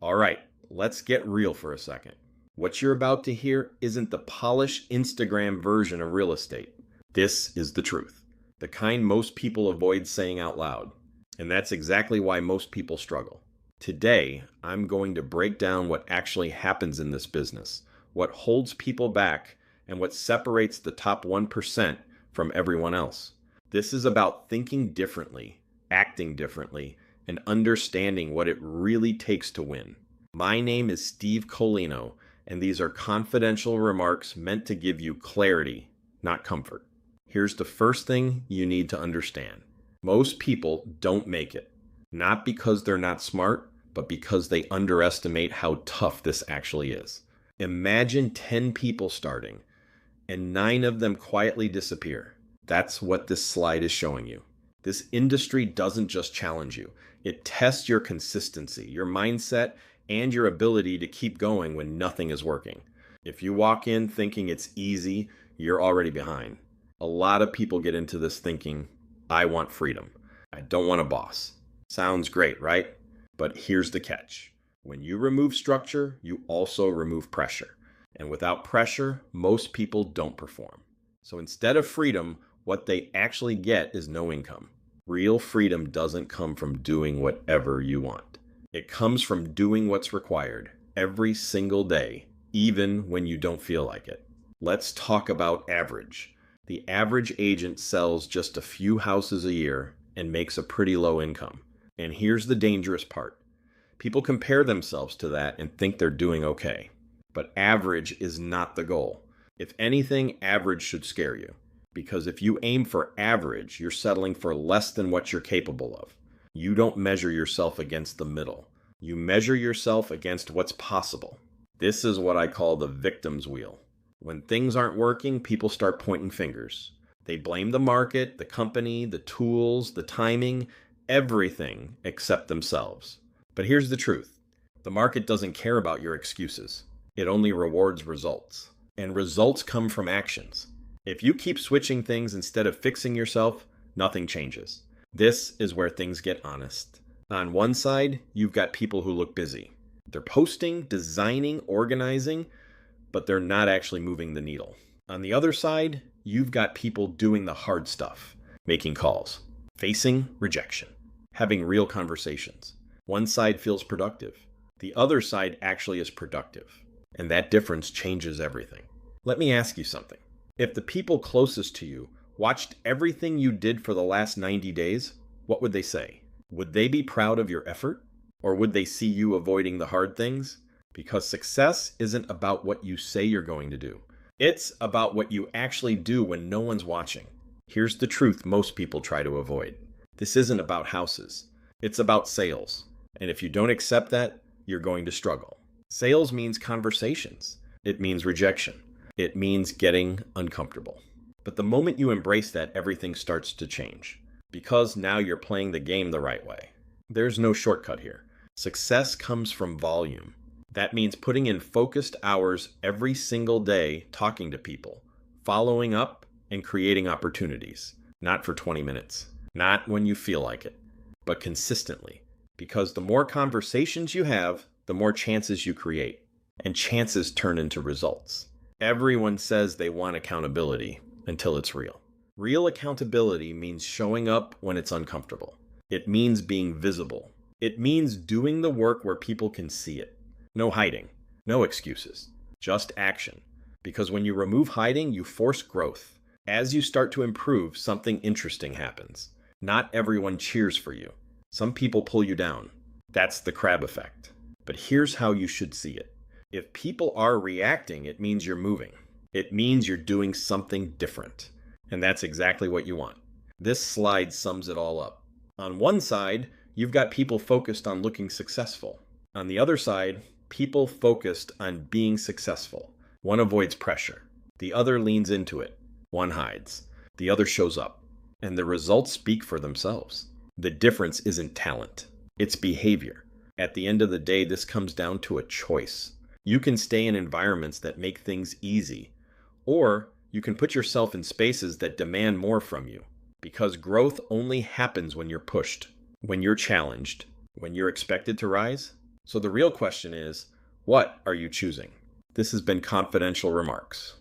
All right, let's get real for a second. What you're about to hear isn't the polished Instagram version of real estate. This is the truth, the kind most people avoid saying out loud. And that's exactly why most people struggle. Today, I'm going to break down what actually happens in this business, what holds people back, and what separates the top 1% from everyone else. This is about thinking differently, acting differently, and understanding what it really takes to win. My name is Steve Koleno, and these are confidential remarks meant to give you clarity, not comfort. Here's the first thing you need to understand. Most people don't make it, not because they're not smart, but because they underestimate how tough this actually is. Imagine 10 people starting, and 9 of them quietly disappear. That's what this slide is showing you. This industry doesn't just challenge you. It tests your consistency, your mindset, and your ability to keep going when nothing is working. If you walk in thinking it's easy, you're already behind. A lot of people get into this thinking, I want freedom. I don't want a boss. Sounds great, right? But here's the catch. When you remove structure, you also remove pressure. And without pressure, most people don't perform. So instead of freedom, what they actually get is no income. Real freedom doesn't come from doing whatever you want. It comes from doing what's required every single day, even when you don't feel like it. Let's talk about average. The average agent sells just a few houses a year and makes a pretty low income. And here's the dangerous part. People compare themselves to that and think they're doing okay. But average is not the goal. If anything, average should scare you. Because if you aim for average, you're settling for less than what you're capable of. You don't measure yourself against the middle. You measure yourself against what's possible. This is what I call the victim's wheel. When things aren't working, people start pointing fingers. They blame the market, the company, the tools, the timing, everything except themselves. But here's the truth. The market doesn't care about your excuses. It only rewards results. And results come from actions. If you keep switching things instead of fixing yourself, nothing changes. This is where things get honest. On one side, you've got people who look busy. They're posting, designing, organizing, but they're not actually moving the needle. On the other side, you've got people doing the hard stuff, making calls, facing rejection, having real conversations. One side feels productive. The other side actually is productive. And that difference changes everything. Let me ask you something. If the people closest to you watched everything you did for the last 90 days, what would they say? Would they be proud of your effort? Or would they see you avoiding the hard things? Because success isn't about what you say you're going to do. It's about what you actually do when no one's watching. Here's the truth most people try to avoid. This isn't about houses. It's about sales. And if you don't accept that, you're going to struggle. Sales means conversations. It means rejection. It means getting uncomfortable. But the moment you embrace that, everything starts to change. Because now you're playing the game the right way. There's no shortcut here. Success comes from volume. That means putting in focused hours every single day talking to people, following up, and creating opportunities. Not for 20 minutes. Not when you feel like it. But consistently. Because the more conversations you have, the more chances you create. And chances turn into results. Everyone says they want accountability until it's real. Real accountability means showing up when it's uncomfortable. It means being visible. It means doing the work where people can see it. No hiding. No excuses. Just action. Because when you remove hiding, you force growth. As you start to improve, something interesting happens. Not everyone cheers for you. Some people pull you down. That's the crab effect. But here's how you should see it. If people are reacting, it means you're moving. It means you're doing something different. And that's exactly what you want. This slide sums it all up. On one side, you've got people focused on looking successful. On the other side, people focused on being successful. One avoids pressure. The other leans into it. One hides. The other shows up. And the results speak for themselves. The difference isn't talent. It's behavior. At the end of the day, this comes down to a choice. You can stay in environments that make things easy, or you can put yourself in spaces that demand more from you. Because growth only happens when you're pushed, when you're challenged, when you're expected to rise, So the real question is, what are you choosing? This has been Confidential Remarks.